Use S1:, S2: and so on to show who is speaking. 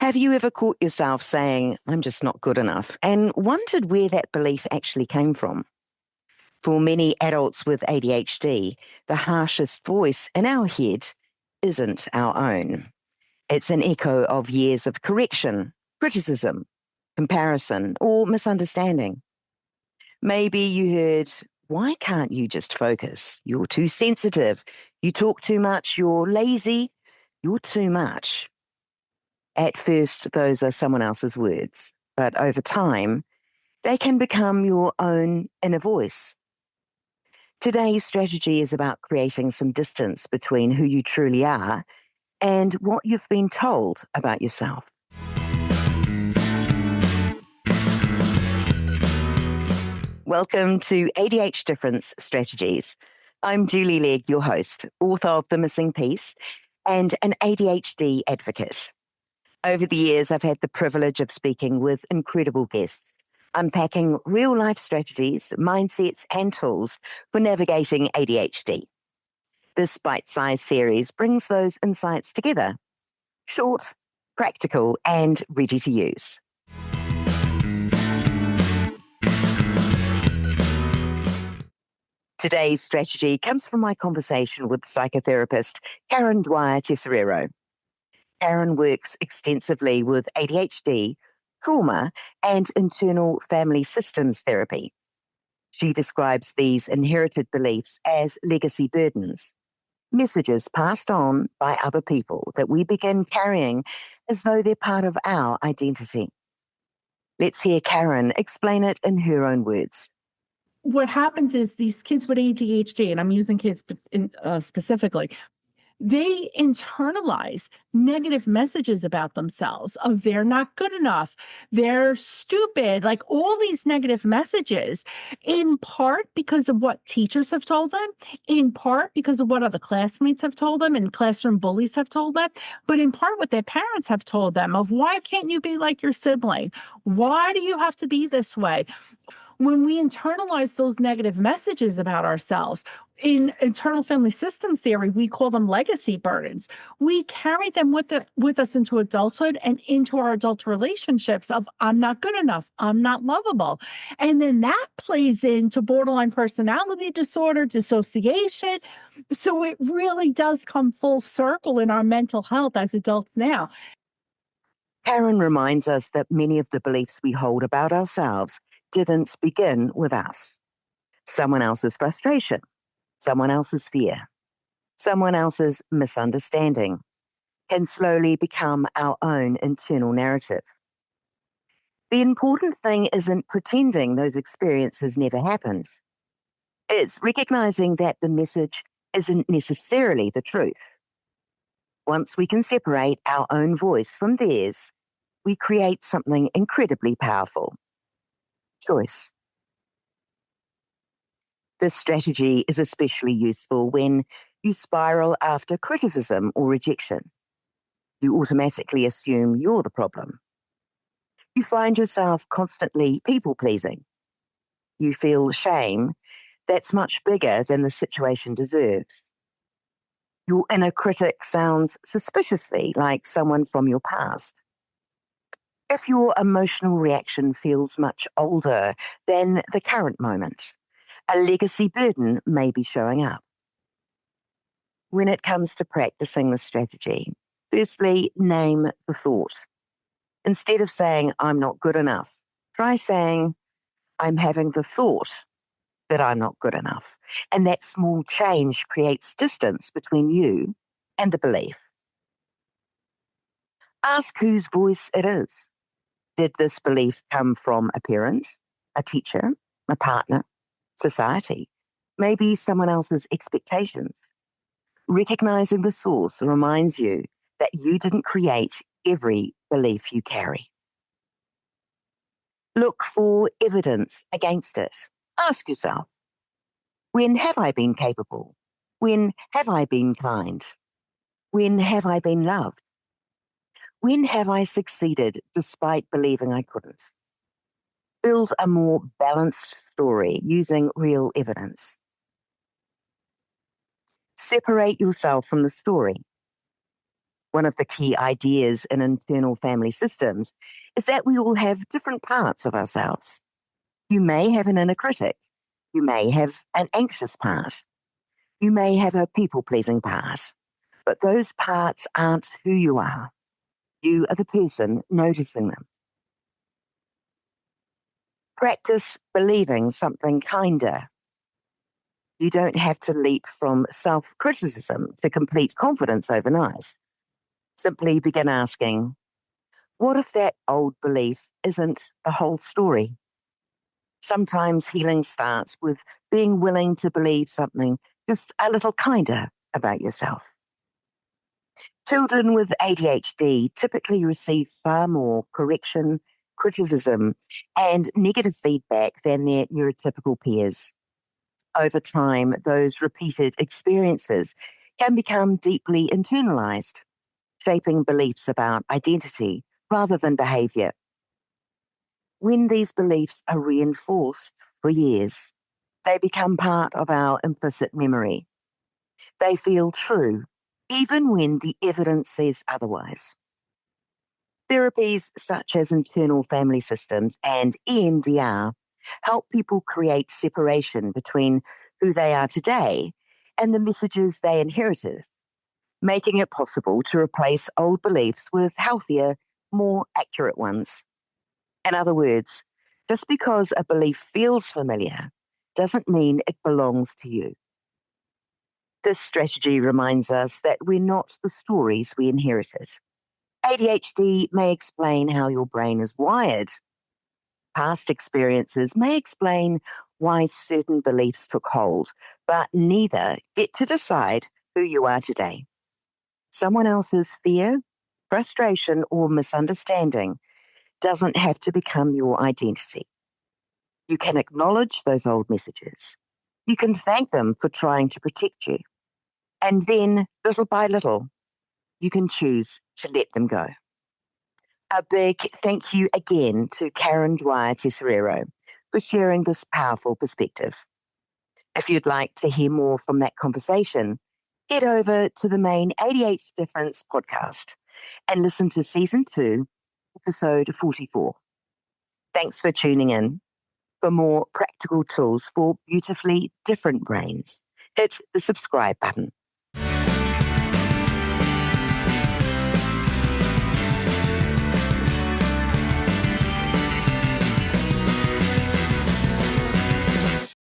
S1: Have you ever caught yourself saying, I'm just not good enough, and wondered where that belief actually came from? For many adults with ADHD, the harshest voice in our head isn't our own. It's an echo of years of correction, criticism, comparison, or misunderstanding. Maybe you heard, why can't you just focus? You're too sensitive. You talk too much. You're lazy. You're too much. At first, those are someone else's words, but over time, they can become your own inner voice. Today's strategy is about creating some distance between who you truly are and what you've been told about yourself. Welcome to ADHD Difference Strategies. I'm Julie Legg, your host, author of The Missing Piece, and an ADHD advocate. Over the years, I've had the privilege of speaking with incredible guests, unpacking real-life strategies, mindsets, and tools for navigating ADHD. This bite-sized series brings those insights together, short, practical, and ready to use. Today's strategy comes from my conversation with psychotherapist Karen Dwyer-Tesoriero. Karen works extensively with ADHD, trauma, and internal family systems therapy. She describes these inherited beliefs as legacy burdens, messages passed on by other people that we begin carrying as though they're part of our identity. Let's hear Karen explain it in her own words.
S2: What happens is these kids with ADHD, and I'm using kids specifically, they internalize negative messages about themselves of they're not good enough, they're stupid, like all these negative messages, in part because of what teachers have told them, in part because of what other classmates have told them and classroom bullies have told them, but in part what their parents have told them of why can't you be like your sibling? Why do you have to be this way? When we internalize those negative messages about ourselves, in internal family systems theory, we call them legacy burdens. We carry them with us into adulthood and into our adult relationships of I'm not good enough, I'm not lovable. And then that plays into borderline personality disorder, dissociation. So it really does come full circle in our mental health as adults now.
S1: Karen reminds us that many of the beliefs we hold about ourselves didn't begin with us. Someone else's frustration, someone else's fear, someone else's misunderstanding can slowly become our own internal narrative. The important thing isn't pretending those experiences never happened. It's recognizing that the message isn't necessarily the truth. Once we can separate our own voice from theirs, we create something incredibly powerful. Choice. This strategy is especially useful when you spiral after criticism or rejection. You automatically assume you're the problem. You find yourself constantly people-pleasing. You feel shame that's much bigger than the situation deserves. Your inner critic sounds suspiciously like someone from your past. If your emotional reaction feels much older than the current moment, a legacy burden may be showing up. When it comes to practicing this strategy, firstly, name the thought. Instead of saying, I'm not good enough, try saying, I'm having the thought that I'm not good enough. And that small change creates distance between you and the belief. Ask whose voice it is. Did this belief come from a parent, a teacher, a partner, society, maybe someone else's expectations? Recognizing the source reminds you that you didn't create every belief you carry. Look for evidence against it. Ask yourself, when have I been capable? When have I been kind? When have I been loved? When have I succeeded despite believing I couldn't? Build a more balanced story using real evidence. Separate yourself from the story. One of the key ideas in internal family systems is that we all have different parts of ourselves. You may have an inner critic. You may have an anxious part. You may have a people pleasing part. But those parts aren't who you are. You are the person noticing them. Practice believing something kinder. You don't have to leap from self criticism to complete confidence overnight. Simply begin asking, what if that old belief isn't the whole story? Sometimes healing starts with being willing to believe something just a little kinder about yourself. Children with ADHD typically receive far more correction, criticism, and negative feedback than their neurotypical peers. Over time, those repeated experiences can become deeply internalized, shaping beliefs about identity rather than behavior. When these beliefs are reinforced for years, they become part of our implicit memory. They feel true, even when the evidence says otherwise. Therapies such as internal family systems and EMDR help people create separation between who they are today and the messages they inherited, making it possible to replace old beliefs with healthier, more accurate ones. In other words, just because a belief feels familiar doesn't mean it belongs to you. This strategy reminds us that we're not the stories we inherited. ADHD may explain how your brain is wired. Past experiences may explain why certain beliefs took hold, but neither get to decide who you are today. Someone else's fear, frustration, or misunderstanding doesn't have to become your identity. You can acknowledge those old messages. You can thank them for trying to protect you. And then, little by little, you can choose to let them go. A big thank you again to Karen Dwyer-Tesoriero for sharing this powerful perspective. If you'd like to hear more from that conversation, head over to the main 88 Difference podcast and listen to season 2, episode 44. Thanks for tuning in. For more practical tools for beautifully different brains, hit the subscribe button.